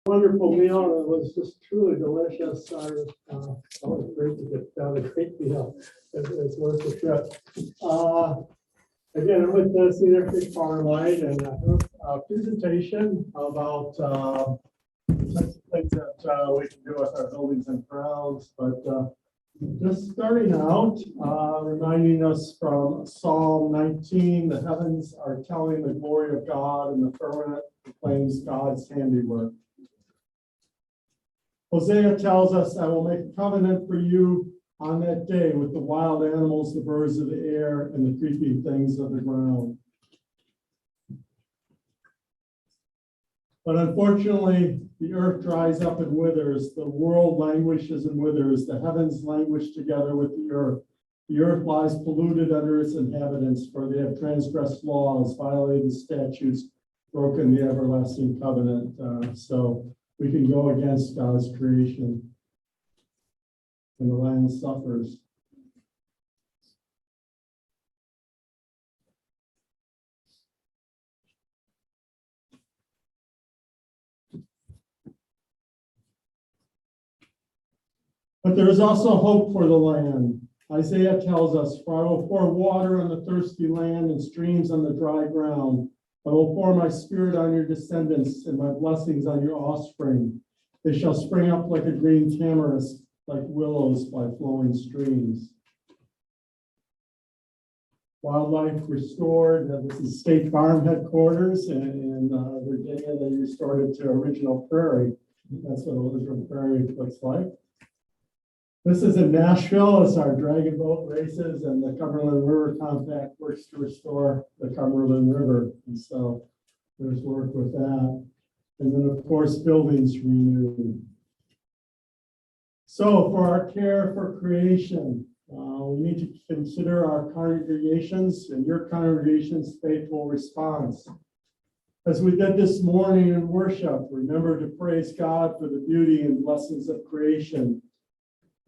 Wonderful meal. It was just truly delicious. I was great to get down a great meal. It's worth the trip. Again, I'm with the Interfaith Highland, and I have a presentation about types of things that we can do with our buildings and grounds. But just starting out, reminding us from Psalm 19, the heavens are telling the glory of God, and the firmament proclaims God's handiwork. Hosea tells us, I will make a covenant for you on that day with the wild animals, the birds of the air, and the creeping things of the ground. But unfortunately, the earth dries up and withers. The world languishes and withers. The heavens languish together with the earth. The earth lies polluted under its inhabitants, for they have transgressed laws, violated statutes, broken the everlasting covenant. So we can go against God's creation, and the land suffers. But there is also hope for the land. Isaiah tells us, for I will pour water on the thirsty land and streams on the dry ground. I will pour my spirit on your descendants and my blessings on your offspring. They shall spring up like a green tamarisk, like willows by flowing streams. Wildlife restored. This is State Farm headquarters in Virginia. They restored it to original prairie. That's what original prairie looks like. This is in Nashville. It's our dragon boat races, and the Cumberland River Compact works to restore the Cumberland River. And so there's work with that. And then, of course, buildings renewed. So for our care for creation, we need to consider our congregations and your congregation's faithful response. As we did this morning in worship, remember to praise God for the beauty and blessings of creation.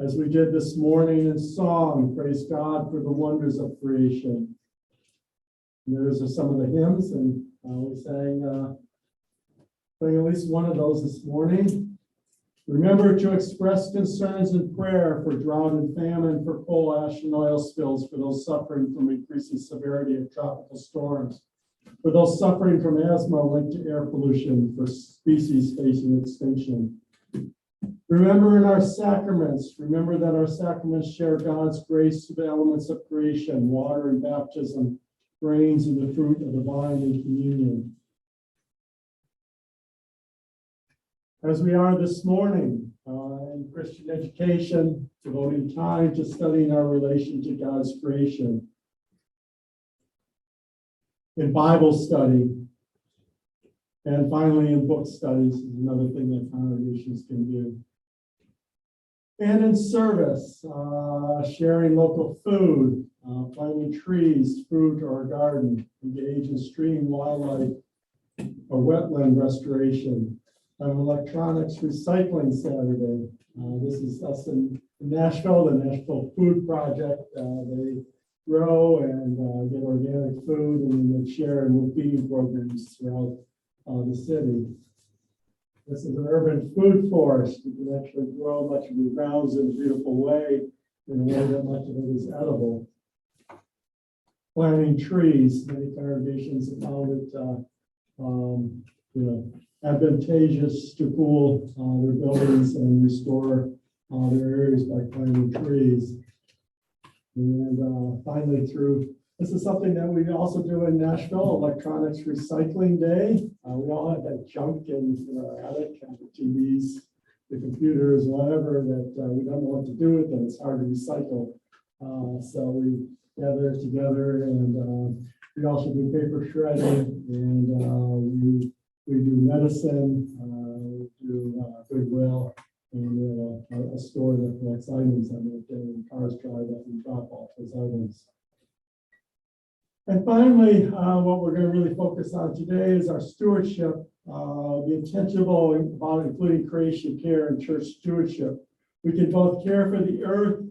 As we did this morning in song, praise God for the wonders of creation. And there's some of the hymns, and we sang at least one of those this morning. Remember to express concerns in prayer for drought and famine, for coal ash and oil spills, for those suffering from increasing severity of tropical storms, for those suffering from asthma linked to air pollution, for species facing extinction. Remember in our sacraments, remember that our sacraments share God's grace to the elements of creation, water and baptism, grains and the fruit of the vine and communion. As we are this morning in Christian education, devoting time to studying our relation to God's creation. In Bible study, and finally in book studies is another thing that congregations can do. And in service, sharing local food, planting trees, fruit, or a garden, engage in stream, wildlife, or wetland restoration. An electronics recycling Saturday. This is us in Nashville, the Nashville Food Project. They grow and get organic food, and then they share in feeding programs throughout the city. This is an urban food forest. You can actually grow much of your grounds in a beautiful way, in a way that much of it is edible. Planting trees. Many congregations have found it advantageous to cool their buildings and restore their areas by planting trees. And finally, this is something that we also do in Nashville, Electronics Recycling Day. We all have that junk in our attic, the TVs, the computers, whatever, that we don't know what to do with, and it's hard to recycle. So we gather together, and we also do paper shredding, and we do medicine, we do Goodwill, and we have a store that collects items on it, and cars drive up and drop off those items. And finally, what we're going to really focus on today is our stewardship, the intentional about including creation care and church stewardship. We can both care for the earth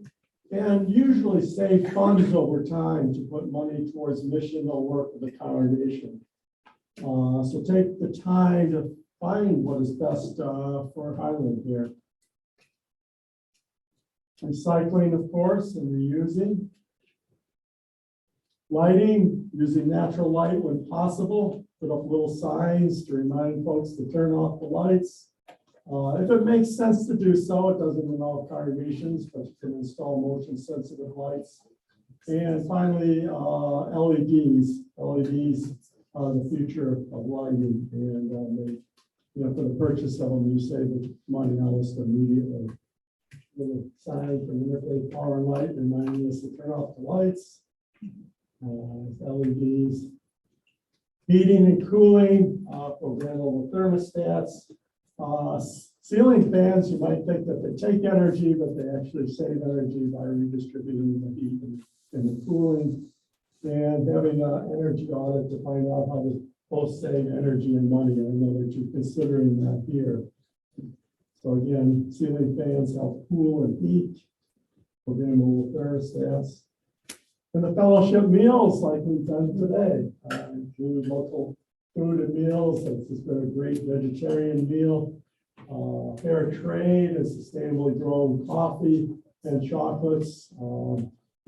and usually save funds over time to put money towards missional work of the congregation. So take the time to find what is best for Highland here. Recycling, of course, and reusing. Lighting, using natural light when possible. Put up little signs to remind folks to turn off the lights. If it makes sense to do so, it doesn't in all congregations, but you can install motion sensitive lights. And finally, LEDs. LEDs are the future of lighting, and for the purchase of them, you save the money almost immediately. Little sign from Interfaith Power and Light reminding us to turn off the lights. LEDs. Heating and cooling, programmable thermostats. Ceiling fans, you might think that they take energy, but they actually save energy by redistributing the heat and the cooling. And having an energy audit to find out how to both save energy and money. I know that you're considering that here. So again, ceiling fans help cool and heat. Programmable thermostats. And the fellowship meals like we've done today include local food and meals. This has been a great vegetarian meal. Fair trade and sustainably grown coffee and chocolates.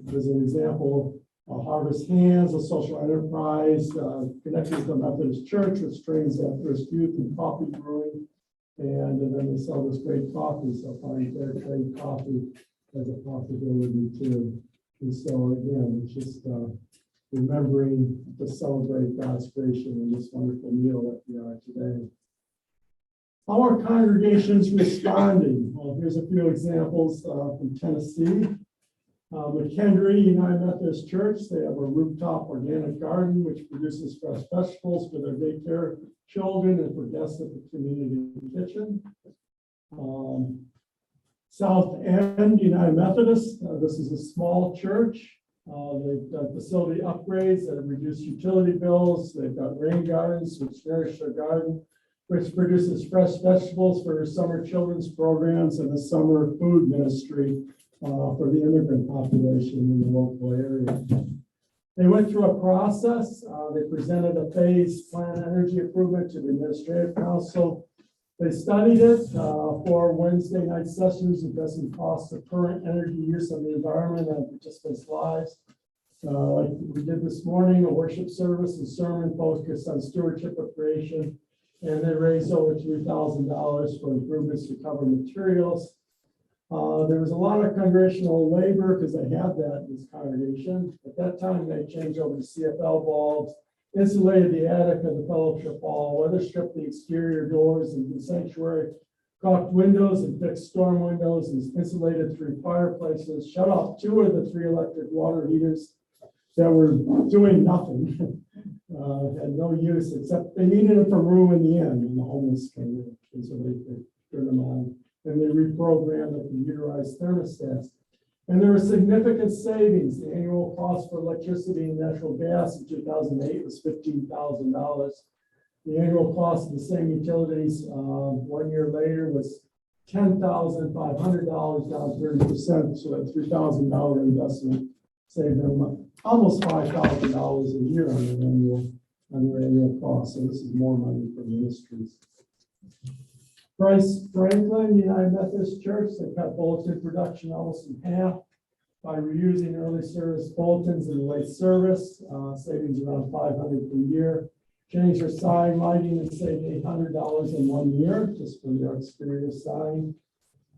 As an example, Harvest Hands, a social enterprise connected to the Methodist Church, which trains at-risk youth in coffee brewing. And then they sell this great coffee, so finding fair trade coffee as a possibility too. And so again, it's just remembering to celebrate God's creation in this wonderful meal that we are today. How are congregations responding? Well, here's a few examples from Tennessee. McKendree United Methodist Church, they have a rooftop organic garden which produces fresh vegetables for their daycare children and for guests at the community kitchen. South End United Methodist, this is a small church. They've done facility upgrades that have reduced utility bills. They've got rain gardens which nourish their garden, which produces fresh vegetables for summer children's programs and the summer food ministry for the immigrant population in the local area. They went through a process. They presented a phased plan energy improvement to the administrative council. They studied it for Wednesday night sessions addressing costs of current energy use of the environment and participants' lives. Like we did this morning, a worship service and sermon focused on stewardship of creation, and they raised over $3,000 for improvements to cover materials. There was a lot of congregational labor because they had that in this congregation. At that time, they changed over to CFL bulbs, insulated the attic of the fellowship hall, weather stripped the exterior doors and the sanctuary, caulked windows and fixed storm windows, and insulated 3 fireplaces, shut off 2 of the 3 electric water heaters that were doing nothing, had no use, except they needed them for room in the end when the homeless came in, and so they turned them on. And they reprogrammed the computerized thermostats. And there were significant savings. The annual cost for electricity and natural gas in 2008 was $15,000. The annual cost of the same utilities 1 year later was $10,500, down 30%. So that $3,000 investment saved them almost $5,000 a year on their annual cost. So this is more money for ministries. Bryce Franklin United Methodist Church, they cut bulletin production almost in half by reusing early service bulletins in late service, savings around $500 per year. Changed their sign lighting and saved $800 in 1 year just for their exterior sign.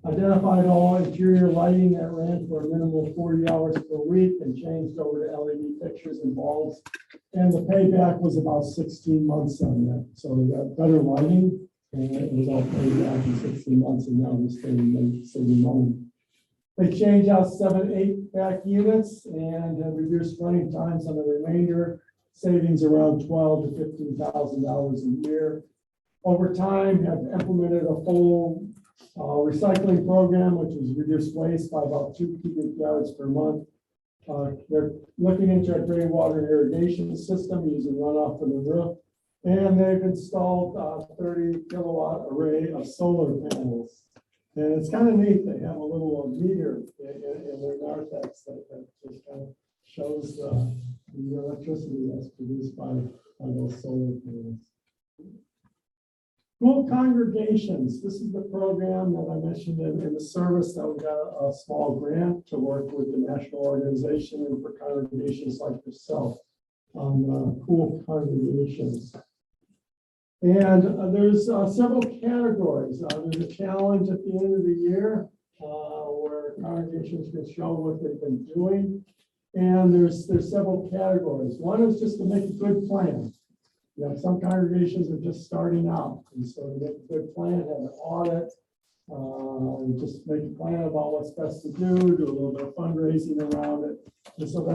Identified all interior lighting that ran for a minimum of 40 hours per week and changed over to LED fixtures and bulbs. And the payback was about 16 months on that. So they got better lighting. And it was all paid back in 16 months, and now they're saving money. They changed out 7 8-back units and have reduced running times on the remainder, savings around $12,000 to $15,000 a year. Over time, have implemented a full recycling program, which has reduced waste by about 2 cubic yards per month. They're looking into a gray water irrigation system using runoff from the roof. And they've installed a 30 kilowatt array of solar panels. And it's kind of neat. They have a little meter in their narthex that just kind of shows the electricity that's produced by those solar panels. Cool congregations. This is the program that I mentioned in the service that we got a small grant to work with the national organization and for congregations like yourself on cool congregations. And there's several categories. There's a challenge at the end of the year where congregations can show what they've been doing. And there's several categories. One is just to make a good plan. You know, some congregations are just starting out, and so to make a good plan, have an audit, and just make a plan about what's best to do a little bit of fundraising around it. And so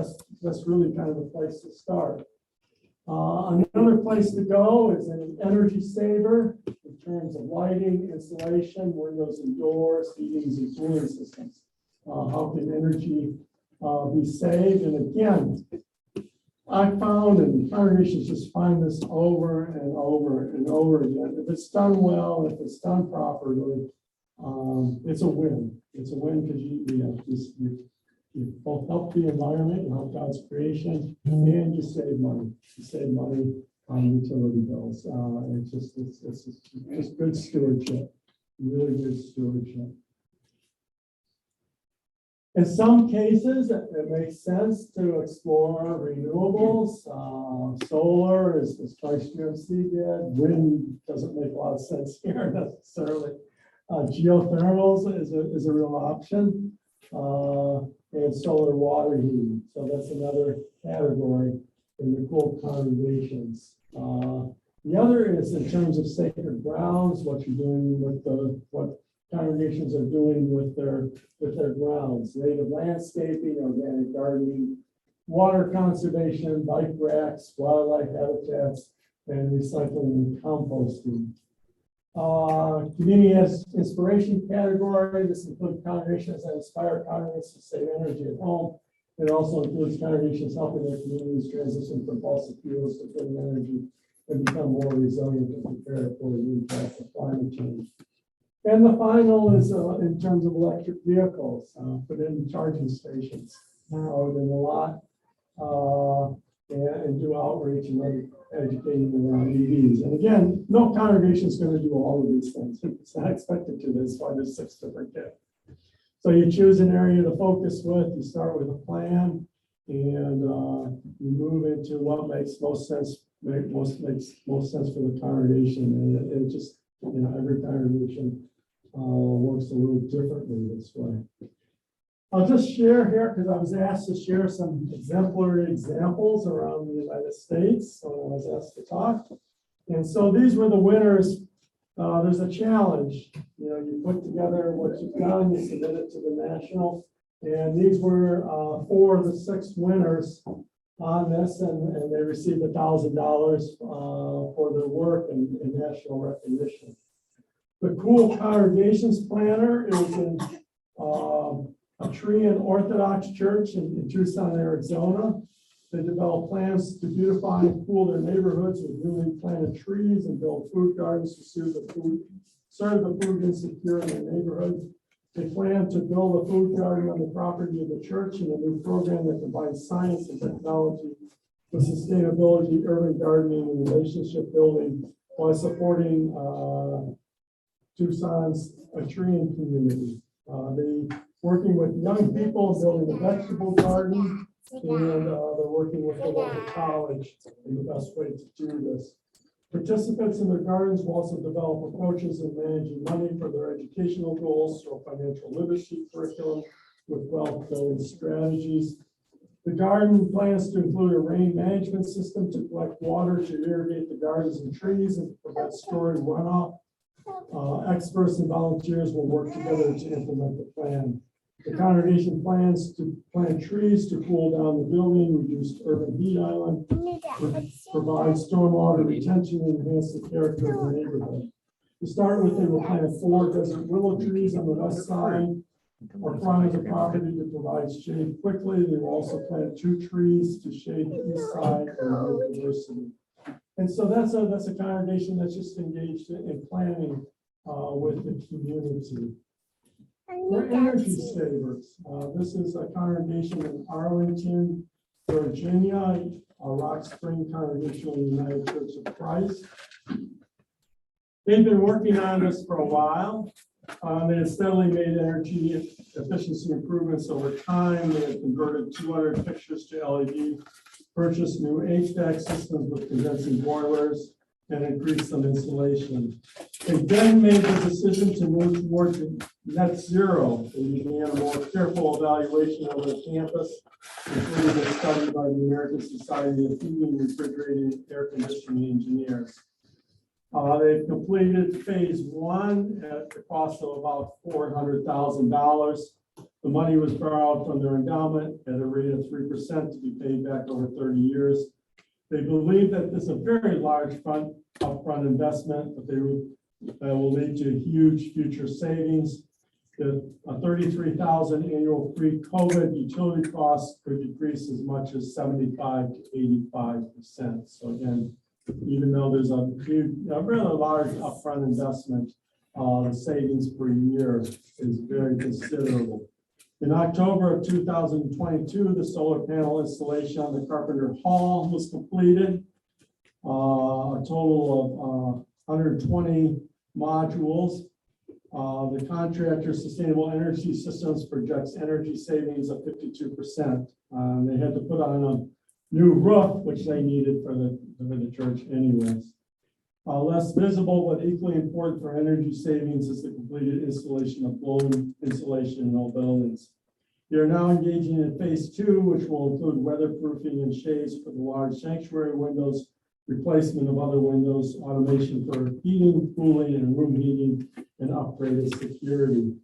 that's really kind of the place to start. Another place to go is an energy saver in terms of lighting, insulation, windows and doors, heatings and cooling systems. How can energy be saved? And again, I found, and congregations just find this over and over and over again. If it's done well, if it's done properly, it's a win. It's a win because you both help the environment, you help God's creation, and you save money. You save money on utility bills. It's just good stewardship, really good stewardship. In some cases, it makes sense to explore renewables. Solar is Christ UMC did. Wind doesn't make a lot of sense here necessarily. Geothermals is a real option. And solar water heating. So that's another category in the cool congregations. The other is in terms of sacred grounds, what you're doing with what congregations are doing with their grounds, native landscaping, organic gardening, water conservation, bike racks, wildlife habitats, and recycling and composting. Community has inspiration category. This includes congregations that inspire congregants to save energy at home. It also includes congregations helping their communities transition from fossil fuels to clean energy and become more resilient and prepared for the impact of climate change. And the final is in terms of electric vehicles, put in charging stations out in the lot and do outreach and educating around EVs. And again, no congregation is going to do all of these things. It's not expected to. That's why there's 6 different kits. So you choose an area to focus with. You start with a plan, and you move into what makes most sense. Makes most sense for the congregation, and it just every congregation works a little differently this way. I'll just share here because I was asked to share some exemplary examples around the United States. So I was asked to talk. And so these were the winners. There's a challenge. You put together what you've done, you submit it to the national. And these were 4 of the 6 winners on this, and they received $1,000 for their work and national recognition. The Cool Congregations Planner is in a tree and Orthodox church in Tucson, Arizona. They develop plans to beautify and cool their neighborhoods with newly planted trees and build food gardens to serve the food insecure in their neighborhood. They plan to build a food garden on the property of the church in a new program that combines science and technology with sustainability, urban gardening, and relationship building while supporting Tucson's Treeing community. They working with young people, building a vegetable garden, and they're working with the local college in the best way to do this. Participants in their gardens will also develop approaches in managing money for their educational goals through a financial literacy curriculum with wealth building strategies. The garden plans to include a rain management system to collect water to irrigate the gardens and trees and prevent storing runoff. Experts and volunteers will work together to implement the plan. The congregation plans to plant trees to cool down the building, reduce urban heat island, provide stormwater retention, and enhance the character of the neighborhood. To start with, they will plant 4 desert willow trees on the west side or front of the property to provide shade quickly. They will also plant 2 trees to shade the east side for biodiversity. And so that's a congregation that's just engaged in planning with the community. For energy savers, this is a congregation in Arlington, Virginia, a Rock Spring Congregational United Church of Christ. They've been working on this for a while. They have steadily made energy efficiency improvements over time. They have converted 200 fixtures to LED, purchased new HVAC systems with condensing boilers, and increased some insulation. They then made the decision to move towards net zero. They began a more careful evaluation of the campus, including a study by the American Society of Heating, Refrigerating, and Air Conditioning Engineers. They've completed phase one at the cost of about $400,000. The money was borrowed from their endowment at a rate of 3% to be paid back over 30 years. They believe that this is a very large upfront investment, but that will lead to huge future savings. The $33,000 annual pre-COVID utility costs could decrease as much as 75 to 85%. So again, even though there's a really large upfront investment, the savings per year is very considerable. In October of 2022, the solar panel installation on the Carpenter Hall was completed. A total of 120 modules. The contractor's sustainable energy systems projects energy savings of 52%. They had to put on a new roof, which they needed for the church anyways. Less visible but equally important for energy savings is the completed installation of blown insulation in all buildings. They are now engaging in phase two, which will include weatherproofing and shades for the large sanctuary windows, replacement of other windows, automation for heating, cooling, and room heating, and upgraded security.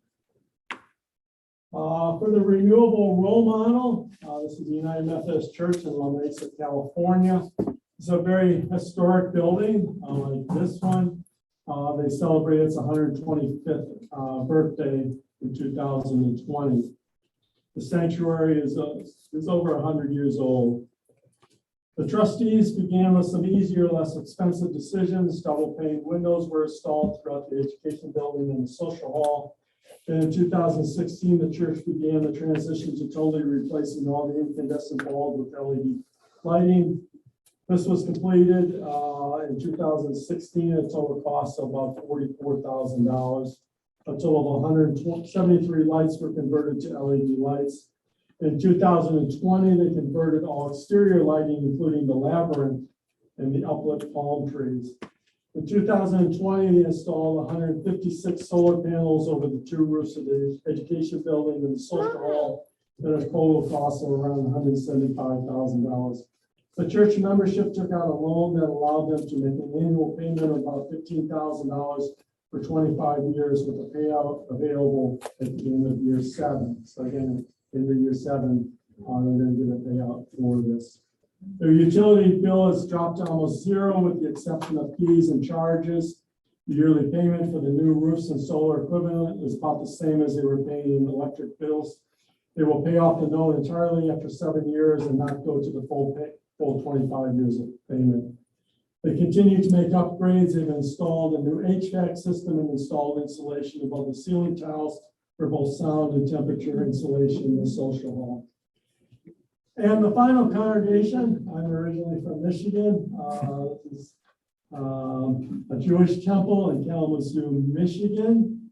For the renewable role model, this is the United Methodist Church in La Mesa, California. It's a very historic building, like this one. They celebrated its 125th birthday in 2020. The sanctuary is over 100 years old. The trustees began with some easier, less expensive decisions. Double pane windows were installed throughout the education building and the social hall. And in 2016, the church began the transition to totally replacing all the incandescent bulbs with LED lighting. This was completed in 2016 at a total cost of about $44,000. A total of 173 lights were converted to LED lights. In 2020, they converted all exterior lighting, including the labyrinth and the uplit palm trees. In 2020, they installed 156 solar panels over the two roofs of the education building and the social hall at a total cost of around $175,000. The church membership took out a loan that allowed them to make an annual payment of about $15,000 for 25 years with a payout available at the end of year 7. So again, in the year 7, they're going to get a payout for this. Their utility bill has dropped to almost zero with the exception of fees and charges. The yearly payment for the new roofs and solar equipment is about the same as they were paying in electric bills. They will pay off the note entirely after 7 years and not go to the full 25 years of payment. They continue to make upgrades. They've installed a new HVAC system and installed insulation above the ceiling tiles for both sound and temperature insulation in the social hall. And the final congregation, I'm originally from Michigan. This is a Jewish temple in Kalamazoo, Michigan.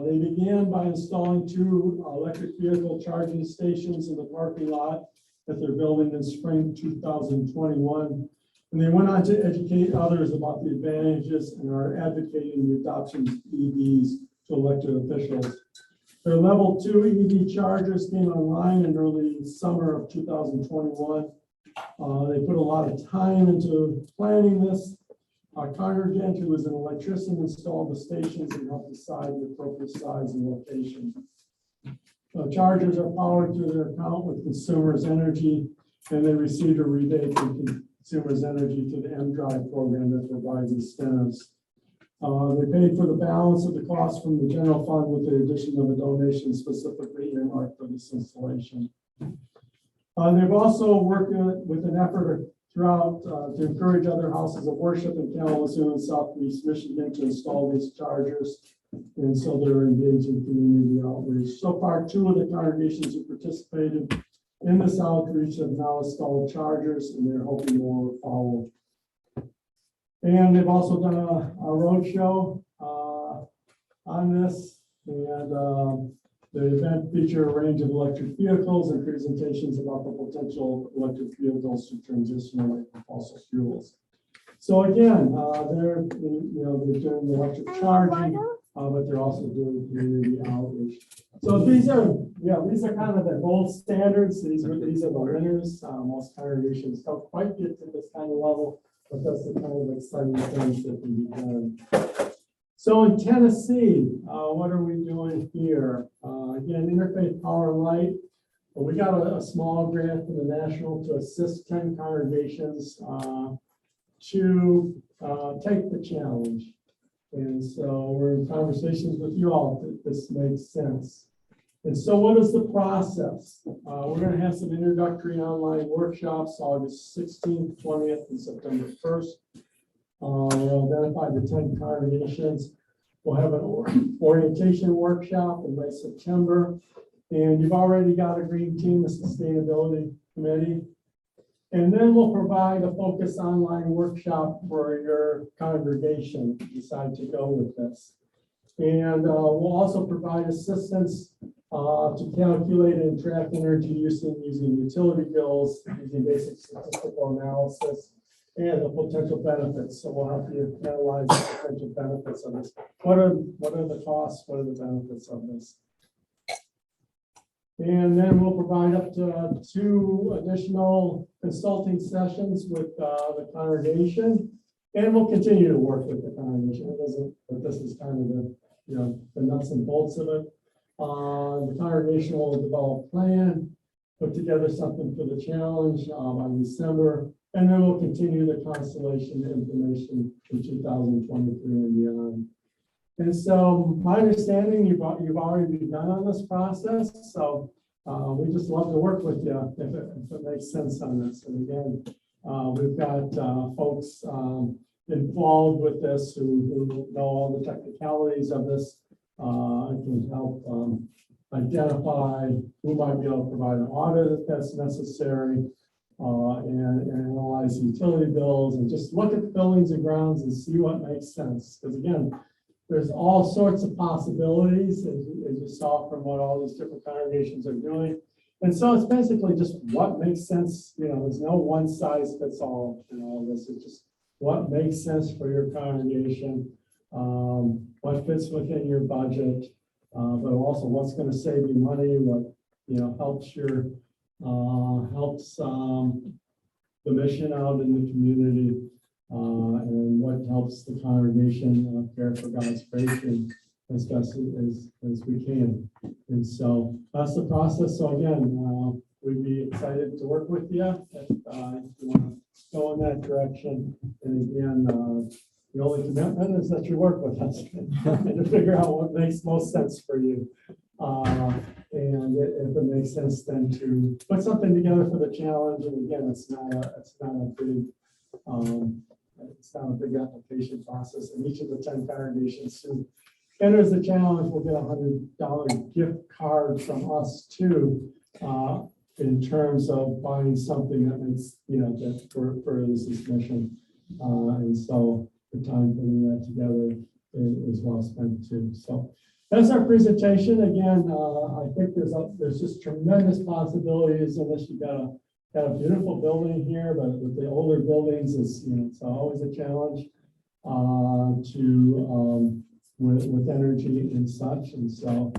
They began by installing 2 electric vehicle charging stations in the parking lot that they're building in spring 2021. And they went on to educate others about the advantages and are advocating the adoption of EVs to elected officials. Their level 2 EV chargers came online in early summer of 2021. They put a lot of time into planning this. Our congregant, who was an electrician, installed the stations and helped decide the appropriate size and location. Chargers are powered through their account with Consumers Energy, and they received a rebate from Consumers Energy to the M-Drive program that provides incentives. They paid for the balance of the cost from the general fund with the addition of a donation specifically earmarked for this installation. They've also worked with an effort throughout to encourage other houses of worship in Kalamazoo and Southeast Michigan to install these chargers. And so they're engaged in community outreach. So far, 2 of the congregations who participated in this outreach have now installed chargers, and they're hoping more will follow. And they've also done a roadshow on this. And the event featured a range of electric vehicles and presentations about the potential of electric vehicles to transition away from fossil fuels. So again, they're doing the electric charging, but they're also doing community outreach. So these are kind of the gold standards. These are the winners. Most congregations don't quite get to this kind of level, but that's the kind of exciting things that can be done. So in Tennessee, what are we doing here? Again, Interfaith Power and Light. Well, we got a small grant from the national to assist 10 congregations to take the challenge. And so we're in conversations with you all that this makes sense. And so what is the process? We're going to have some introductory online workshops August 16th, 20th, and September 1st. We'll identify the 10 congregations. We'll have an orientation workshop in late September. And you've already got a green team, the sustainability committee. And then we'll provide a focus online workshop for your congregation if you decide to go with this. And we'll also provide assistance to calculate and track energy using utility bills, using basic statistical analysis, and the potential benefits. So we'll help you analyze the potential benefits of this. What are the costs? What are the benefits of this? And then we'll provide up to 2 additional consulting sessions with the congregation, and we'll continue to work with the congregation. But this is kind of the nuts and bolts of it. The congregation will develop a plan, put together something for the challenge by December, and then we'll continue the constellation information in 2023 and beyond. And so my understanding, you've already begun on this process. So we just love to work with you if it makes sense on this. And again, we've got folks involved with this who know all the technicalities of this and can help identify who might be able to provide an audit if that's necessary, and analyze the utility bills and just look at the buildings and grounds and see what makes sense. Because again, there's all sorts of possibilities, as you saw from what all these different congregations are doing. And so it's basically just what makes sense. There's no one size fits all in all this. It's just what makes sense for your congregation, what fits within your budget, but also what's going to save you money, what helps the mission out in the community. And what helps the congregation care for God's creation as best as we can. And so that's the process. So again, we'd be excited to work with you if you want to go in that direction. And again, the only commitment is that you work with us and to figure out what makes most sense for you. And if it makes sense, then to put something together for the challenge. And again, it's not a big application process. And each of the 10 congregations who enters the challenge will get a $100 gift card from us too, in terms of buying something that makes, that furthers this mission. And so the time putting that together is well spent too. So that's our presentation. Again, I think there's just tremendous possibilities in this. You've got a beautiful building here, but with the older buildings, it's always a challenge with energy and such. And so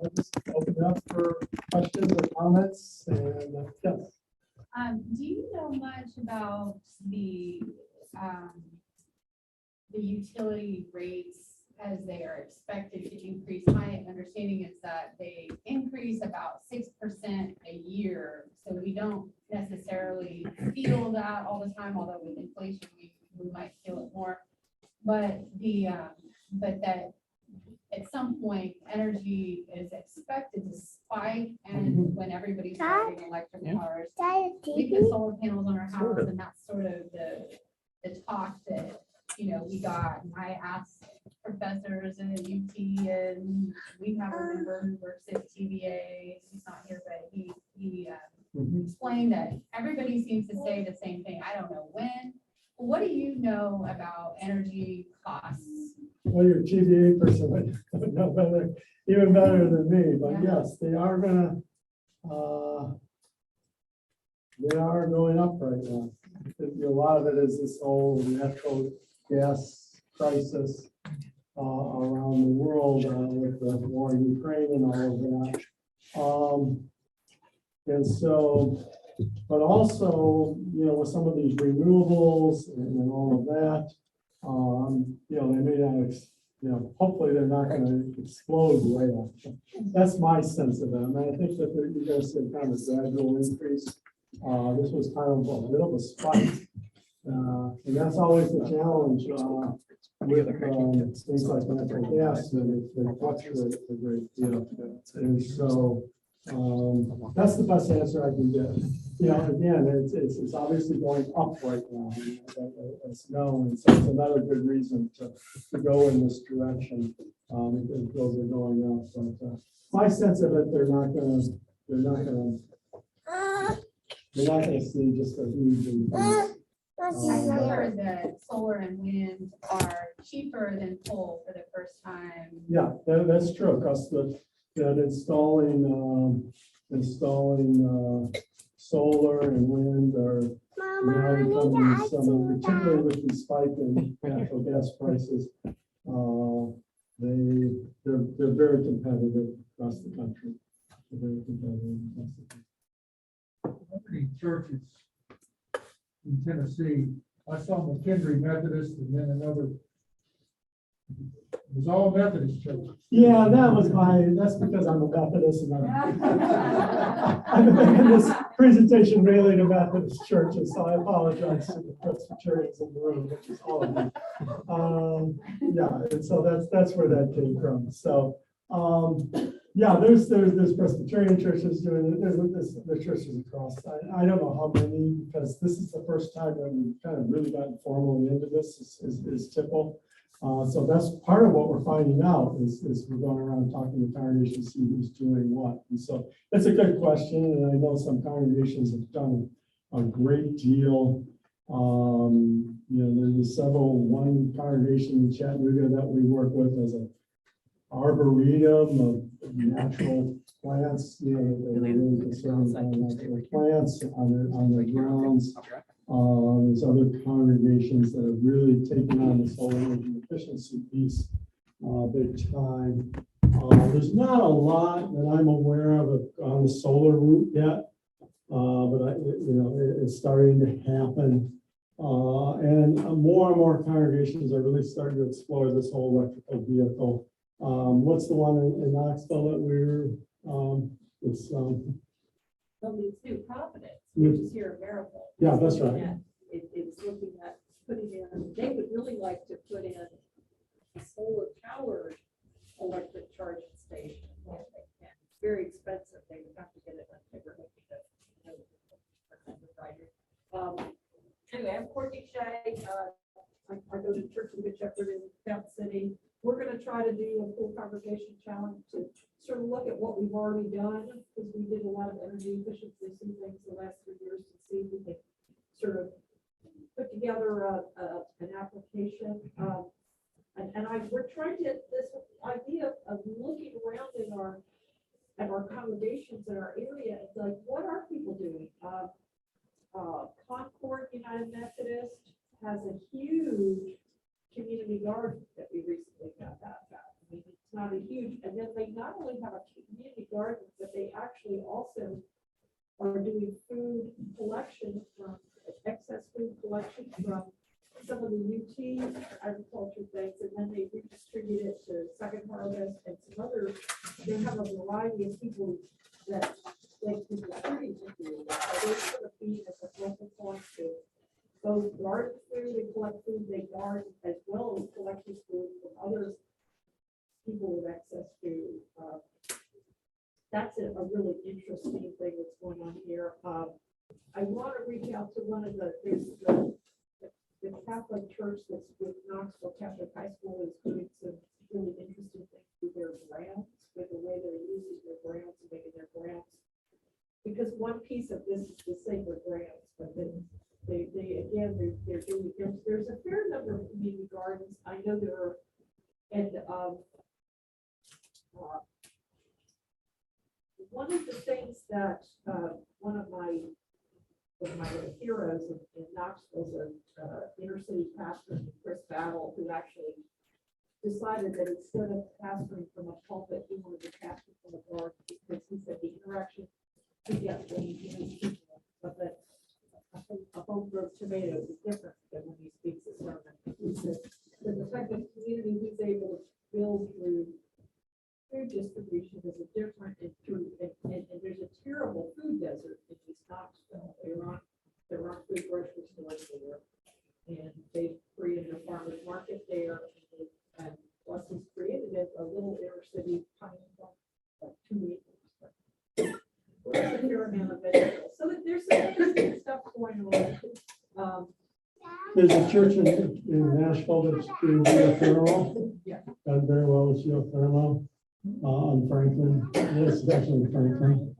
I'll just open it up for questions or comments. And yes. Do you know much about the utility rates as they are expected to increase? My understanding is that they increase about 6% a year. So we don't necessarily feel that all the time, although with inflation, we might feel it more. But but that at some point, energy is expected to spike, and when everybody's driving electric cars, we put solar panels on our house, and that's sort of the talk that we got. And I asked professors in the UT, and we have a member who works at TVA. He's not here, but he explain that everybody seems to say the same thing. I don't know when. What do you know about energy costs? Well, your GBA person would know better, even better than me, but yes, they are going up right now. A lot of it is this whole natural gas crisis around the world with the war in Ukraine and all of that. And so, but also, with some of these renewables and all of that, they may not, hopefully they're not going to explode right up. That's my sense of them. And I think that you're going to see kind of a gradual increase. This was kind of a bit of a spike. And that's always the challenge with things like natural gas, and they fluctuate a great deal. And so that's the best answer I can give. Again, it's obviously going up right now, as known, and so it's another good reason to go in this direction. Because those are going up. But my sense of it, they're not going to see just a huge increase. I heard that solar and wind are cheaper than coal for the first time. Yeah, that's true, because installing solar and wind are now becoming some, particularly with the spike in natural gas prices. They're very competitive across the country. They're very competitive across the country. How many churches in Tennessee? I saw McKendree Methodist and then another. It was all Methodist church. Yeah, that's because I'm a Methodist and I'm making this presentation really to Methodist churches, so I apologize to the Presbyterians in the room, which is all of them. And so that's where that came from. So, there's Presbyterian churches doing it. There's churches across. I don't know how many, because this is the first time that we've kind of really gotten formally into this is Tipple. So that's part of what we're finding out is we're going around talking to congregations, see who's doing what. And so that's a good question. And I know some congregations have done a great deal. There's one congregation in Chattanooga that we work with as an arboretum of natural plants, they're really concerned about natural plants on their grounds. There's other congregations that have really taken on this whole energy efficiency piece big time. There's not a lot that I'm aware of on the solar route yet, but it's starting to happen. And more congregations are really starting to explore this whole electrical vehicle. What's the one in Knoxville that we're? It's New Providence, which is here in Maryville. Yeah, that's right. It's looking at putting in, they would really like to put in a solar powered electric charging station. It's very expensive. They would have to get it on anyway, I'm Courtney Shea. I go to Church of the Good Shepherd in Fountain City. We're going to try to do a full congregation challenge to sort of look at what we've already done, because we did a lot of energy efficiency things the last 3 years to see if we can sort of put together an application. We're trying to this idea of looking around at our congregations in our area, and like, what are people doing? Concord United Methodist has a huge community garden that we recently got that back. I mean, it's not a huge, and then they not only have a community garden, but they actually also are doing food collection from excess food collection from some of the UT agriculture things, and then they redistribute it to Second Harvest and some other. They have a variety of people that they can distribute to do. So they sort of feed as a local farm to both garden food and collect food they garden, as well as collecting food from other people with excess food. That's a really interesting thing that's going on here. I want to reach out to one of the Catholic church that's with Knoxville Catholic High School is doing some really interesting things with their grounds, with the way they're using their grounds and making their grounds because one piece of this is the sacred grounds, but then they again, they're doing, there's a fair number of community gardens. I know there are, and, one of the things that, one of my heroes in Knoxville is a inner city pastor, Chris Battle, who actually decided that instead of pastoring from a pulpit, he wanted to pastor from a garden, because he said the interaction he gets when he meets people, but that a homegrown tomato is different than when he speaks a sermon. He said that the type of community he's able to build through food distribution is a different, and there's a terrible food desert in East Knoxville. There aren't food grocery stores there, and they've created a farmers market there, and plus he's created a little inner city tiny farm, like 2 acres. There's a fair amount of vegetables, so that there's some interesting stuff going on. There's a church in Nashville that's doing geothermal. Yeah. Done very well with geothermal on Franklin. Yes, it's actually in Franklin.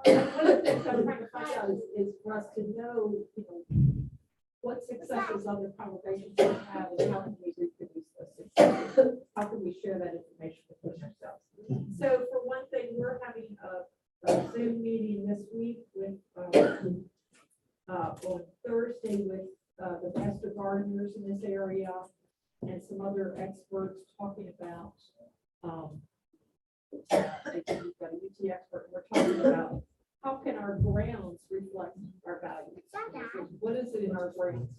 One of the things I'm trying to find out is for us to know, what successes other congregations have had, and how can we reproduce those successes? How can we share that information with ourselves? So for one thing, we're having a Zoom meeting this week with, on Thursday with the best of gardeners in this area and some other experts talking about, we've got a UT expert, and we're talking about how can our grounds reflect our values? What is it in our grounds,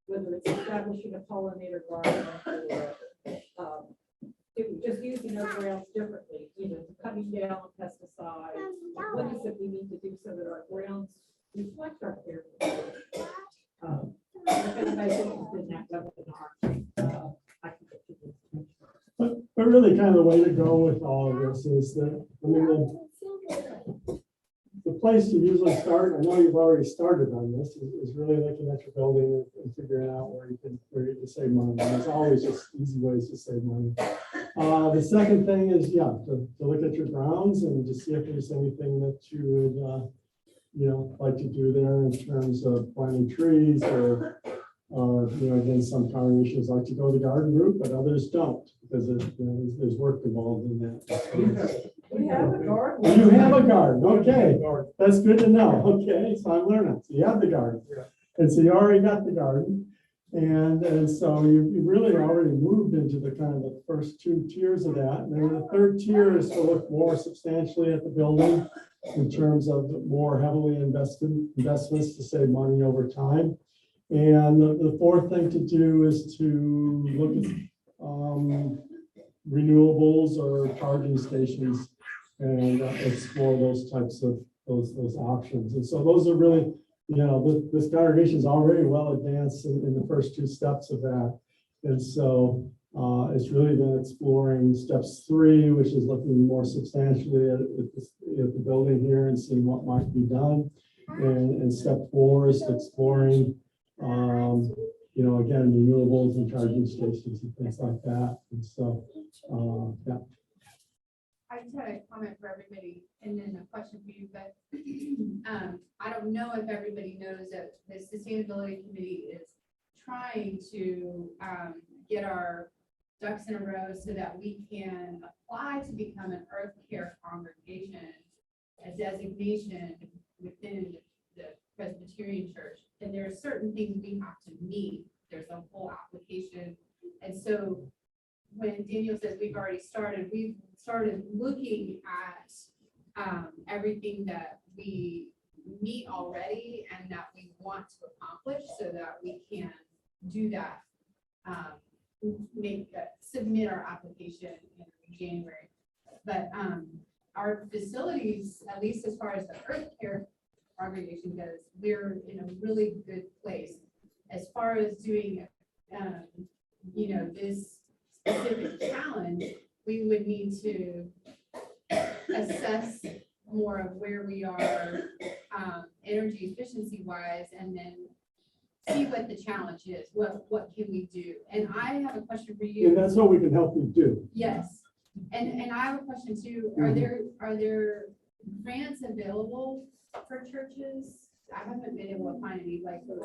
whether it's establishing a pollinator garden or just using our grounds differently, cutting down pesticides. What is it we need to do so that our grounds reflect our character? If anybody's interested in that webinar, I can get you this. But really kind of the way to go with all of this is that, I mean, the place you usually start, I know you've already started on this, is really looking at your building and figuring out where you can save money. And there's always just easy ways to save money. The second thing is, to look at your grounds and to see if there's anything that you would, like to do there in terms of planting trees or again, some congregations like to go the garden route, but others don't because there's work involved in that. We have a garden. You have a garden, okay, that's good to know, okay, so I'm learning, so you have the garden. And so you already got the garden, and so you really already moved into the kind of the first 2 tiers of that, and then the third tier is to look more substantially at the building in terms of more heavily investments to save money over time. And the fourth thing to do is to look at renewables or charging stations and explore those types of those options. And so those are really, this congregation is already well advanced in the first 2 steps of that. And so it's really been exploring steps 3, which is looking more substantially at the building here and seeing what might be done. And step 4 is exploring again, renewables and charging stations and things like that. And so, I just had a comment for everybody and then a question for you, but I don't know if everybody knows that the Sustainability Committee is trying to get our ducks in a row so that we can apply to become an Earth Care congregation, a designation within the Presbyterian Church. And there are certain things we have to meet. There's a whole application. And so when Daniel says we've already started, we've started looking at everything that we meet already and that we want to accomplish so that we can do that, submit our application in January. But our facilities, at least as far as the Earth Care congregation goes, we're in a really good place. As far as doing, this specific challenge, we would need to assess more of where we are energy efficiency wise, and then see what the challenge is. What can we do? And I have a question for you. and that's what we can help you do. Yes, and I have a question too. Are there grants available for churches. I haven't been able to find any like for,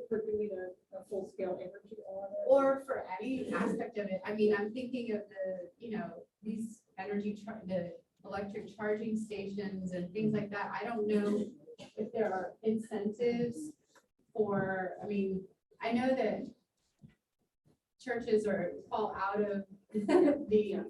For doing a full-scale energy audit. or for any aspect of it. I mean, I'm thinking of these the electric charging stations and things like that. I don't know if there are incentives for, I mean, I know that churches fall out of the,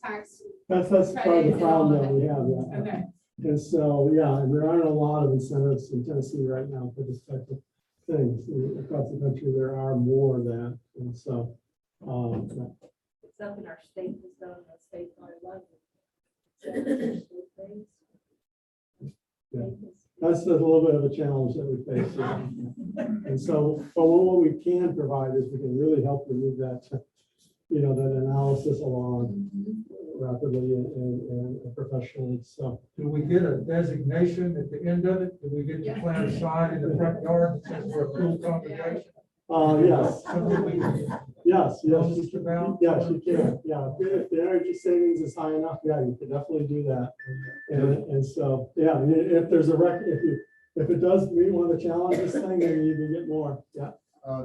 tax. That's part of the Credits and all problem of that it. we have, yeah. Okay, And so, yeah, and there aren't a lot of incentives in Tennessee right now for this type of things. Across the country, there are more of that, and so, It's up in our state, has done a statewide level. Yeah. that's a little bit of a challenge that we face. Yeah. And so, but what we can provide is we can really help you move that, that analysis along rapidly and professionally, so. Do we get a designation at the end of it? Do we get to plant a sign in the front yard that says we're a cool congregation? Yes, Something we can yes, post about? yes, you can, yeah, if the energy savings is high enough, yeah, you can definitely do that. And so, yeah, and if there's a if it does meet one of the challenges thing, then you can get more, yeah.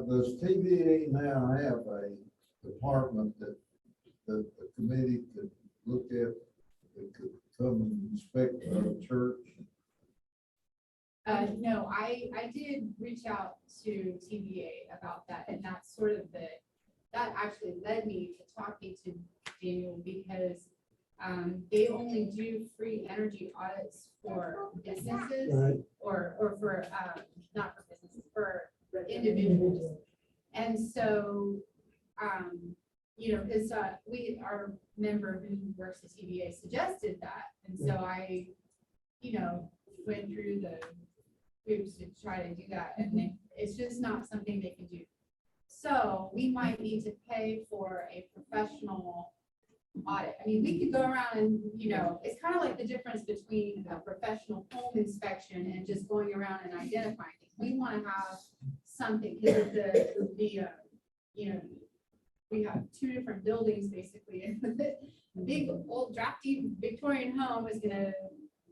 Does TVA now have a department that the committee could look at, that could come and inspect our church? no, I did reach out to TVA about that, and that's sort of that actually led me to talking to Daniel, because they only do free energy audits for businesses, Right. or for, not for businesses, for individuals. And so, because our member who works at TVA suggested that, and so I, went through the hoops to try to do that, and it's just not something they can do. So we might need to pay for a professional audit. I mean, we could go around and, it's kind of like the difference between a professional home inspection and just going around and identifying things. We want to have something, because we have two different buildings basically, and the big old drafty Victorian home is gonna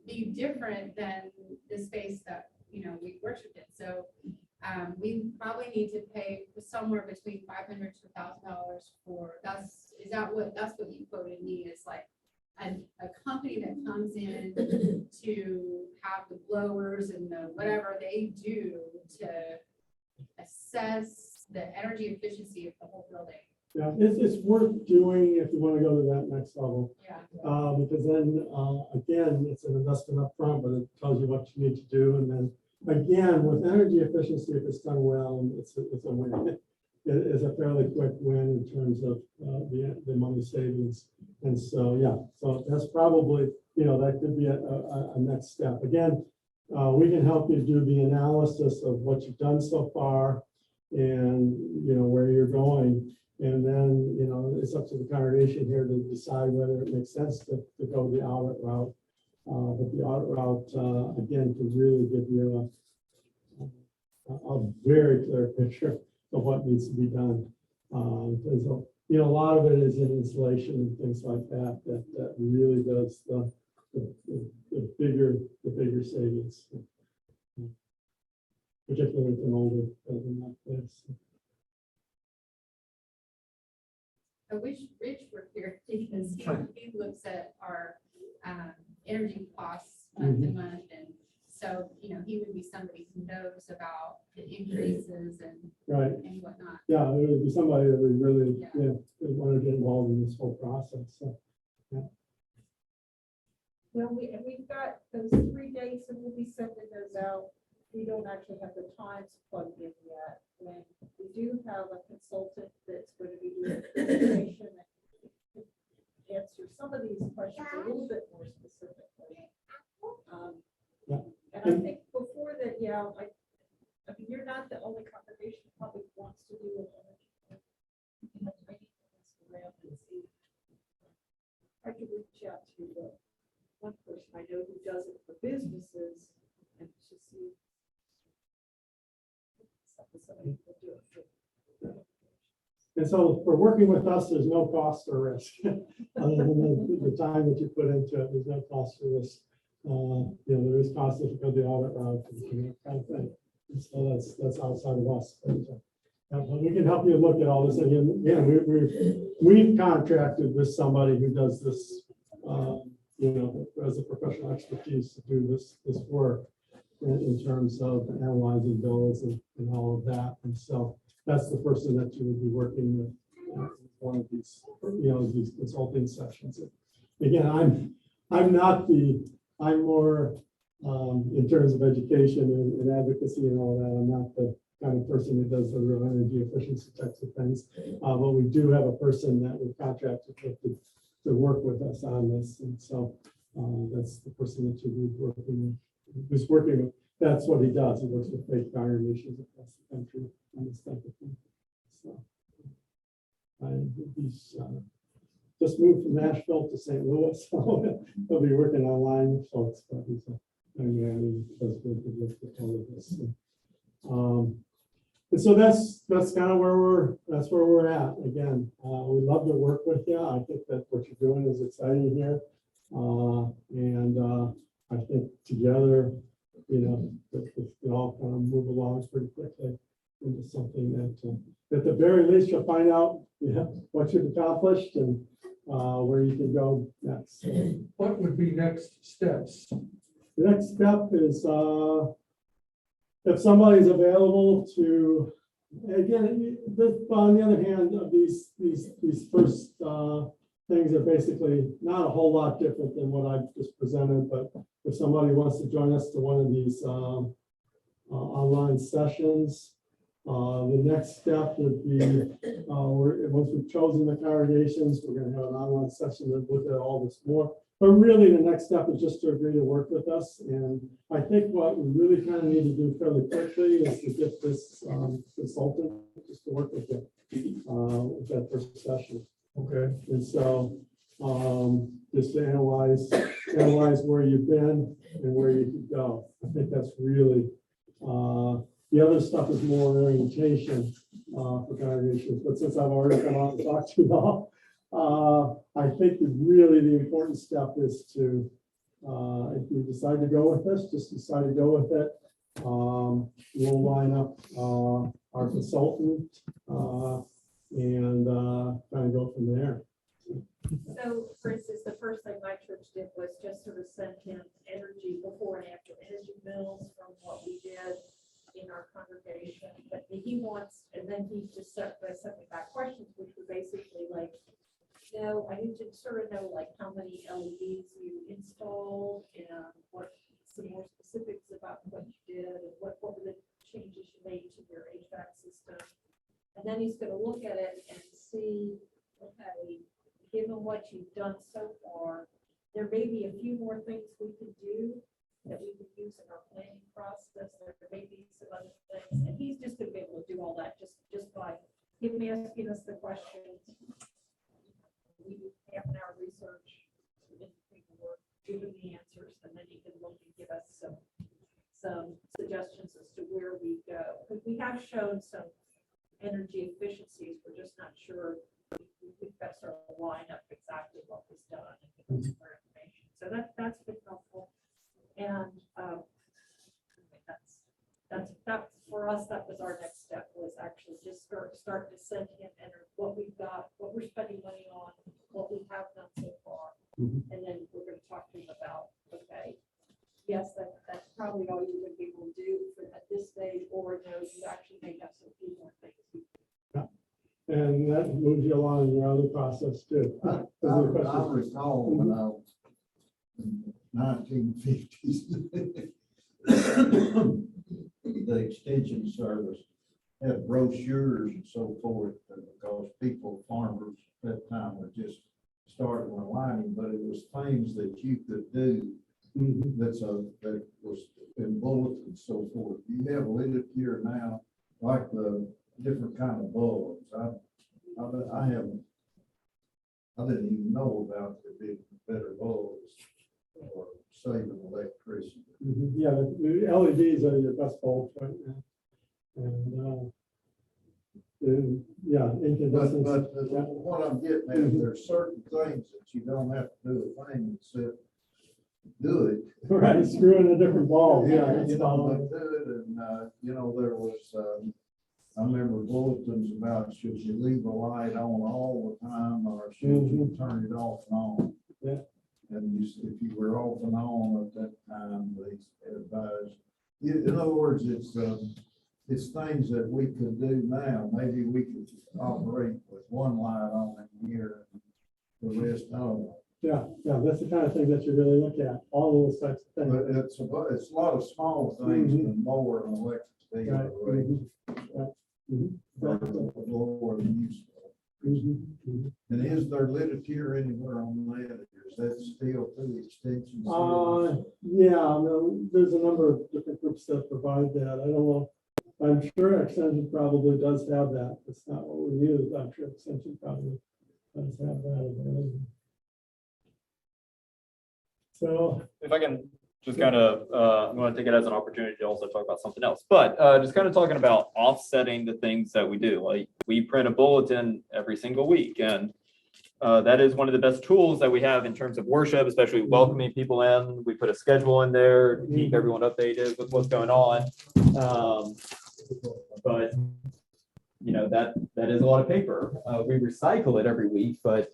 be different than the space that, we worship in. So we probably need to pay somewhere between $500 to $1,000 for, that's what you quoted me, is like a company that comes in to have the blowers and the whatever they do to assess the energy efficiency of the whole building. Yeah, it's worth doing if you want to go to that next level. Yeah. Because then, again, it's an investment up front, but it tells you what you need to do. And then, again, with energy efficiency, if it's done well, it's a win. It's a fairly quick win in terms of the money savings. And so, yeah, so that's probably, that could be a next step. Again, we can help you do the analysis of what you've done so far and, where you're going. And then, it's up to the congregation here to decide whether it makes sense to go the audit route. But the audit route, again, can really give you a very clear picture of what needs to be done. Because, a lot of it is in insulation and things like that, that really does the bigger savings. Particularly with an older building like this. I wish Rich were here, because he looks at our energy costs month to month, and so, he would be somebody who knows about the increases and Right. and whatnot. Yeah, there would be somebody that would really, Yeah. want to get involved in this whole process, so. Well, we've got those 3 dates, and we'll be sending those out. We don't actually have the times plugged in yet. When we do have a consultant that's going to be doing a presentation and answer some of these questions a little bit more specifically. And I think before that, I mean, you're not the only congregation who probably wants to do an energy. I need to ask around and see. I could reach out to one person I know who does it for businesses and to see. Somebody will do it for. And so for working with us, there's no cost or risk. Other than the time that you put into it, there's no cost or risk. There is cost if you go the audit route, that kind of thing. And so that's outside of us. But we can help you look at all this. Again, we've contracted with somebody who does this, as a professional expertise to do this work in terms of analyzing bills and all of that. And so that's the person that you would be working with one of these, these consulting sessions. Again, I'm more in terms of education and advocacy and all that. I'm not the kind of person who does the real energy efficiency types of things. But we do have a person that we've contracted with to work with us on this. And so that's the person that you'll be working with, who's working with. That's what he does. He works with faith congregations across the country on this type of thing. So he's just moved from Nashville to St. Louis. So he'll be working online with folks, but he's a man who does really good work with all of this. And so that's kind of where we're at. Again, we love to work with you. I think that what you're doing is exciting here. And I think together, it can all kind of move along pretty quickly into something that at the very least you'll find out what you've accomplished and where you can go next. What would be next steps? The next step is if somebody's available to, again, on the other hand, of these first things are basically not a whole lot different than what I've just presented, but if somebody wants to join us to one of these online sessions, the next step would be, once we've chosen the congregations, we're going to have an online session that look at all this more. But really, the next step is just to agree to work with us. And I think what we really kind of need to do fairly quickly is to get this consultant just to work with you with that first session. Okay. And so just to analyze where you've been and where you could go. I think that's really, the other stuff is more orientation for congregations. But since I've already come out and talked to you all, I think really the important step is to, if you decide to go with this, just decide to go with it. We'll line up our consultant and kind of go from there. So, for instance, the first thing my church did was just sort of send him energy before and after energy bills from what we did in our congregation. But he wants, and then he just sent me back questions, which were basically like, I need to sort of know like how many LEDs you installed and what some more specifics about what you did and what were the changes you made to your HVAC system. And then he's going to look at it and see, okay, given what you've done so far, there may be a few more things we can do that we can use in our planning process. There may be some other things, and he's just going to be able to do all that just by him asking us the questions. We do half an hour research, paperwork, give him the answers, and then he can look and give us some suggestions as to where we go. Because we have shown some energy efficiencies, we're just not sure. We've got to sort of line up exactly what was done and give us more information. So that's been helpful. And that's for us. That was our next step, was actually just start to send him and what we've got, what we're spending money on, what we have done so far, and then we're going to talk to him about, okay, yes, that's probably all you're going to be able to do at this stage, or no, you actually may have some few more things. And that moves you along in your other process too. I recall when I was in the 1950s, the extension service had brochures and so forth, because farmers at that time were just starting aligning, but it was things that you could do that was in bullets and so forth. You have lit it here now, like the different kind of bulbs. I didn't even know about there being better bulbs or saving electricity. Yeah, the LEDs are your best bulbs right now. And Yeah, But, incandescent. what I'm getting at, there's certain things that you don't have to do a thing except do it. Right, screwing a different bulb, yeah. You it's know, fine. but do it, and, you know, there was, I remember bulletins about should you leave a light on all the time, or should you turn it off and on? Yeah. And if you were off and on at that time, they advised, in other words, it's things that we could do now. Maybe we could operate with one light on in here, and the rest on. Yeah, that's the kind of thing that you really look at, all those types of But things. it's a lot of small things and more an electric Right. vehicle rate. Right. Exactly. Lower than useful. And is there literature anywhere on that? Or is that still through extension? Yeah, no, there's a number of different groups that provide that. I don't know. I'm sure Extension probably does have that. It's not what we use. I'm sure Extension probably does have that available. So, If I can just kind of, I'm going to take it as an opportunity to also talk about something else, but just kind of talking about offsetting the things that we do. Like we print a bulletin every single week, and that is one of the best tools that we have in terms of worship, especially welcoming people in. We put a schedule in there to keep everyone updated with what's going on. But you know, that is a lot of paper. We recycle it every week, but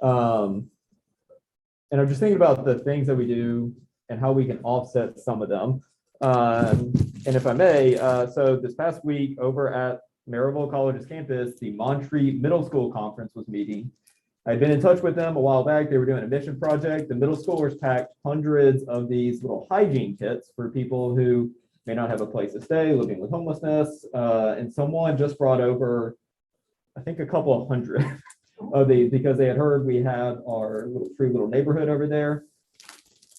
and I'm just thinking about the things that we do and how we can offset some of them. And if I may, so this past week over at Maryville College's campus, the Montreat Middle School Conference was meeting. I'd been in touch with them a while back. They were doing a mission project. The middle schoolers packed hundreds of these little hygiene kits for people who may not have a place to stay, living with homelessness. And someone just brought over, I think, a couple of hundred of these because they had heard we had our free little neighborhood over there.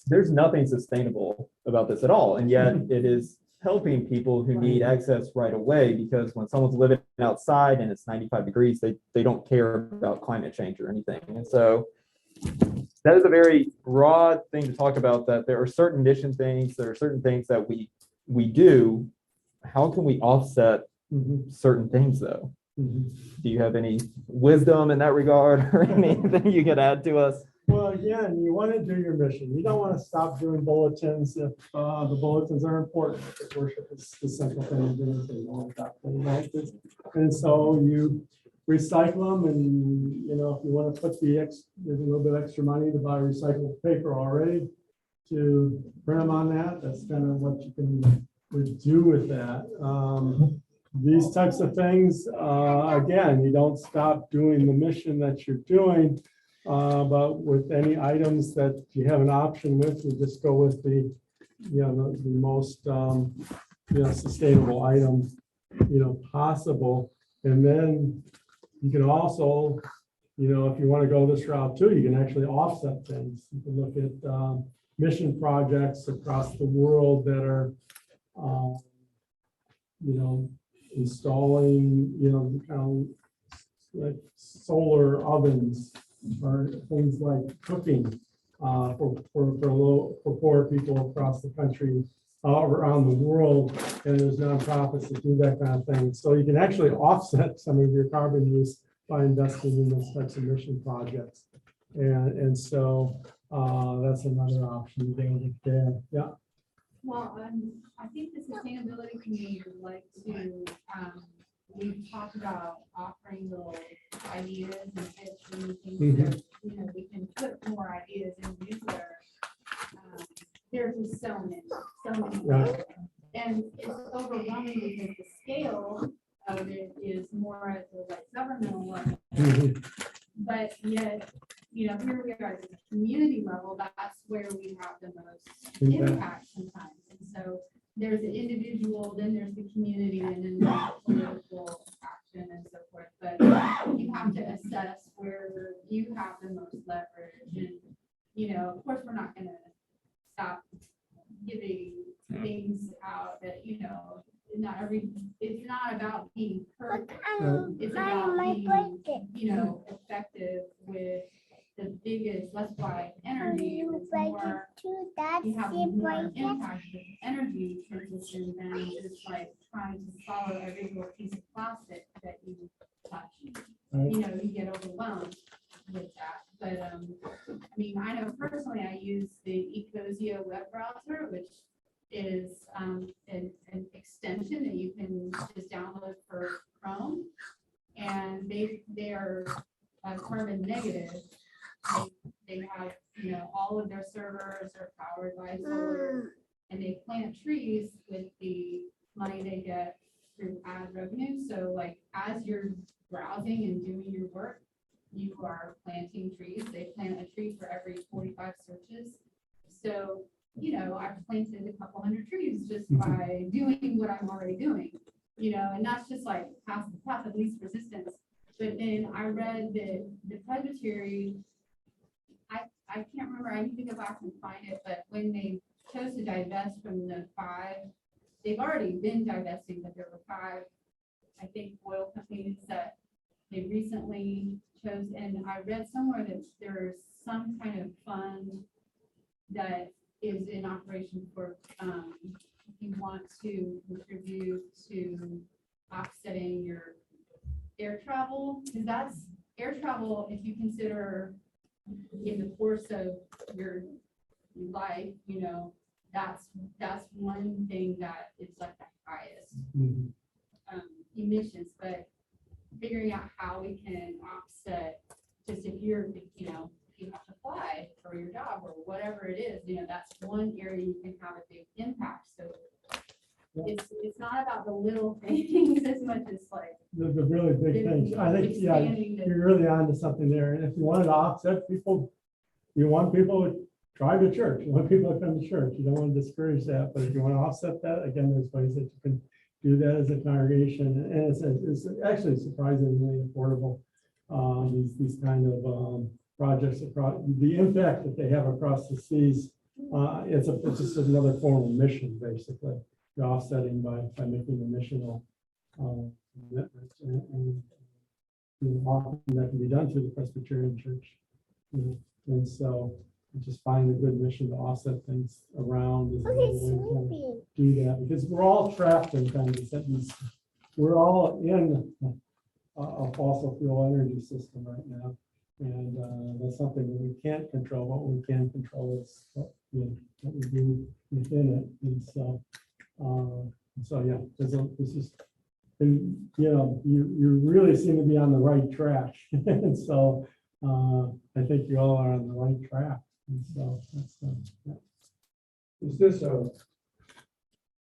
There's nothing sustainable about this at all. And yet it is helping people who need access right away, because when someone's living outside and it's 95 degrees, they don't care about climate change or anything. And so that is a very broad thing to talk about, that there are certain mission things, there are certain things that we do. How can we offset certain things though? Do you have any wisdom in that regard or anything you could add to us? well, again, you want to do your mission. You don't want to stop doing bulletins if the bulletins are important. Because worship is the central thing of doing things like that. And so you recycle them, and you know, if you want to put there's a little bit extra money to buy recycled paper already to print them on that. That's kind of what you can do with that. These types of things, again, you don't stop doing the mission that you're doing, but with any items that you have an option with, you just go with the most, sustainable item, possible. And then you can also, if you want to go this route too, you can actually offset things. You can look at mission projects across the world that are, installing, kind of like solar ovens or things like cooking for poor people across the country, around the world, and there's nonprofits that do that kind of thing. So you can actually offset some of your carbon use by investing in those types of mission projects, and so that's another option there. Yeah. Well, I think the sustainability community would like to, we've talked about offering little ideas and tips and things that, we can put more ideas in newsletter. There's just so many. Right. And it's overwhelming because the scale of it is more at the like governmental level. But yet, here we are at the community level, that's where we have the most impact sometimes. And so there's the individual, then there's the community, and then there's political action and so forth. But you have to assess where you have the most leverage. And, of course, we're not going to stop giving things out that, it's not about being perfect. It's about being, effective with the biggest, that's why energy is more, you have more impact with energy transition than just like trying to swallow every little piece of plastic that you touch. Right. You know, you get overwhelmed with that. But, I mean, I know personally, I use the Ecosia web browser, which is an extension that you can just download for Chrome. And they are carbon negative. They have, you know, all of their servers are powered by solar, and they plant trees with the money they get through ad revenue. So like, as you're browsing and doing your work, you are planting trees. They plant a tree for every 45 searches. So, you know, I've planted a couple hundred trees just by doing what I'm already doing, you know, and that's just like path of least resistance. But then I read that the Presbyterian, I can't remember, I need to go back and find it, but when they chose to divest from the 5, they've already been divesting, but there were 5, I think, oil companies that they recently chose. And I read somewhere that there's some kind of fund that is in operation for, if you want to contribute to offsetting your air travel, because that's air travel, if you consider in the course of your life, you know, that's one thing that is like the highest emissions. But figuring out how we can offset, just if you're, you know, if you have to fly for your job or whatever it is, you know, that's one area you can have a big impact. So it's not about the little things as much as like The really big things. I think, yeah, expanding the- you're really onto something there. And if you wanted to offset people, you want people to drive to church, you want people to come to church. You don't want to discourage that, but if you want to offset that, again, there's ways that you can do that as a congregation. And it's actually surprisingly affordable. These kind of projects across the impact that they have across the seas. It's just another form of mission, basically. You're offsetting by making a missional commitment, and you know, often that can be done through the Presbyterian Church. You know, and so just find a good mission to offset things around is another way to kind of do that, because we're all trapped in kind of these, we're all in a fossil fuel energy system right now. And that's something that we can't control. What we can control is what we do within it. And so yeah, this is, and you know, you really seem to be on the right track. And so I think you all are on the right track. And so that's yeah. Is this a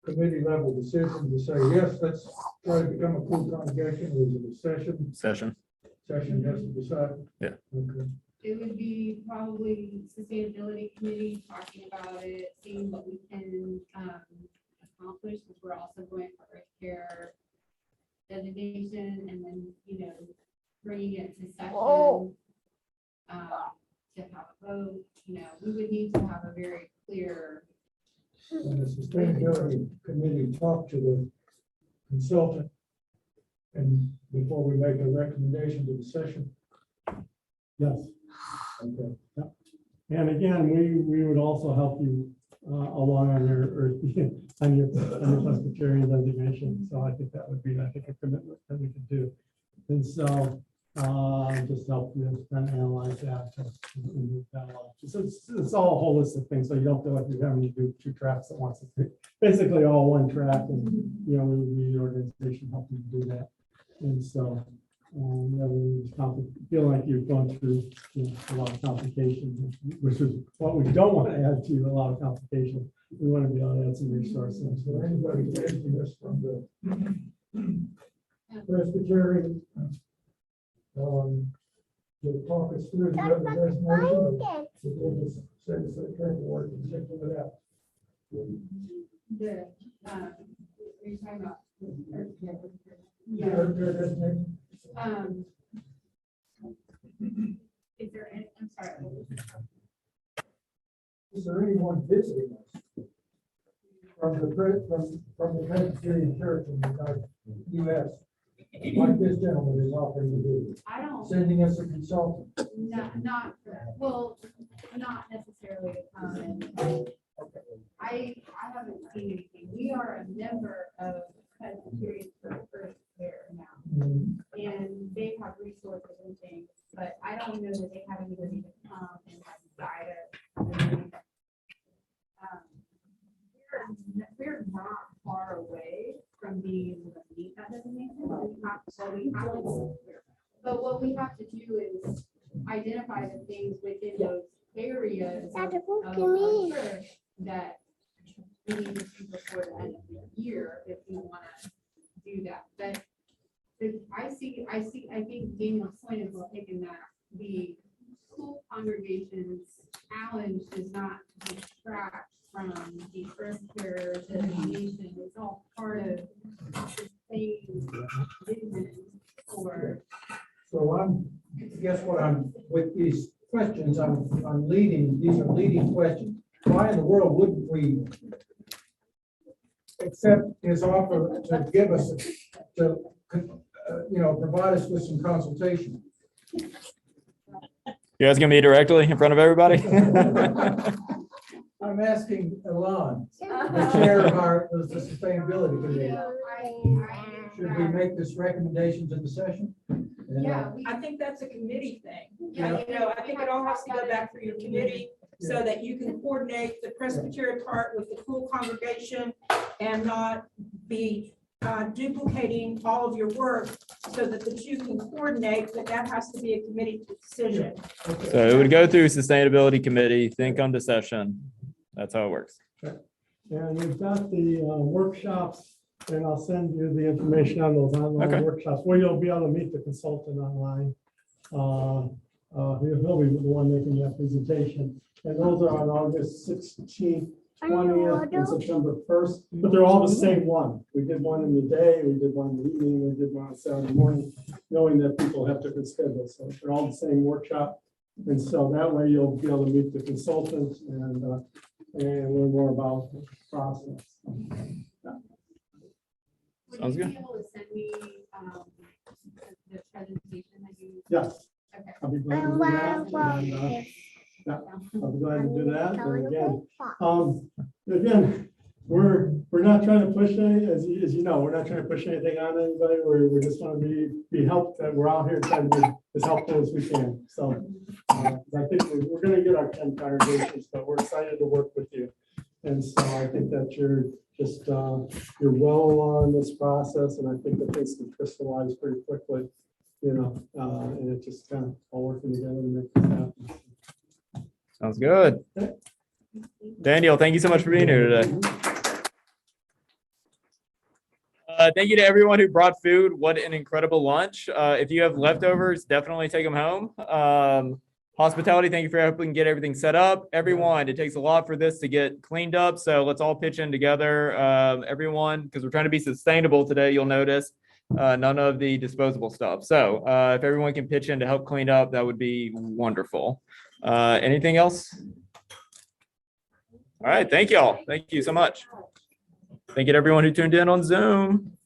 committee level decision to say, yes, let's try to become a full congregation, or is it a session has to decide? Yeah. Okay. It would be probably sustainability committee talking about it, seeing what we can accomplish, because we're also going for earth care designation, and then, you know, bringing it to session to have a vote. You know, we would need to have a very clear. And the sustainability committee talk to the consultant and before we make a recommendation to the session. Yes. Okay. And again, we would also help you along on your on your Presbyterian designation. So I think that would be, I think, a commitment that we could do. And so just help you kind of analyze that. And move that along. So it's all a holistic thing. So you don't feel like you're having to do 2 tracks at once. It's basically all one track, and you know, we would need an organization helping you do that. And so feel like you've gone through, you know, a lot of complications, which is what we don't want to add to, a lot of complications. We want to be able to add some resources. Is there anybody asking us from the Presbyterian to talk us through the other designation? We'll just send us the paperwork and check it out. The are you talking about? Yeah. Their designation. Is there any, I'm sorry. Is there anyone visiting us from the Presbyterian Church in the U.S. like this gentleman is offering to do, I don't, sending us a consultant? not, well, not necessarily. I haven't seen anything. We are a number of Presbyterian churches there now. And they have resources and things, but I don't know that they have anybody to come and like guide us. We're not far away from being able to meet that designation, but what we have to do is identify the things within those areas of our church that we need to do before the end of the year if we want to do that. But I think Daniel's point is well taken, that the school congregation's challenge does not distract from the earth care designation. It's all part of the same vision for. So guess what with these questions, I'm leading, these are leading questions. Why in the world wouldn't we accept his offer to give us, provide us with some consultation? You guys gonna meet directly in front of everybody? I'm asking Alon, the chair of the sustainability committee. Should we make this recommendation to the session? I think that's a committee thing. Yeah. I think it all has to go back through your committee so that you can coordinate the Presbyterian part with the full congregation and not be duplicating all of your work so that the two can coordinate, but that has to be a committee decision. So it would go through sustainability committee, think on the session. That's how it works. And we've got the workshops, and I'll send you the information on those online Okay. workshops, where you'll be able to meet the consultant online. He'll be the one making that presentation. And those are on August 16th, 20th, and September 1st, but they're all the same one. We did one in the day, we did one in the evening, we did one on Saturday morning, knowing that people have different schedules. So they're all the same workshop. And so that way you'll be able to meet the consultant and learn more about the process. Would Sounds you good. be able to send me the presentation that you? Yes, Okay. I'll be glad to do that. I'll be glad to do that. And again, we're not trying to push any, as you know, we're not trying to push anything on anybody. We're just want to be helped, that we're out here trying to be as helpful as we can. So I think we're going to get our 10 congregations, but we're excited to work with you. And so I think that you're you're well along in this process, and I think that things can crystallize pretty quickly, and it just kind of all working together to make this happen. Sounds good. Daniel, thank you so much for being here today. Thank you to everyone who brought food. What an incredible lunch. If you have leftovers, definitely take them home. Hospitality, thank you for helping get everything set up. Everyone, it takes a lot for this to get cleaned up, so let's all pitch in together. Everyone, because we're trying to be sustainable today, you'll notice none of the disposable stuff. So if everyone can pitch in to help clean up, that would be wonderful. Anything else? All right, thank you all. Thank you so much. Thank you to everyone who tuned in on Zoom.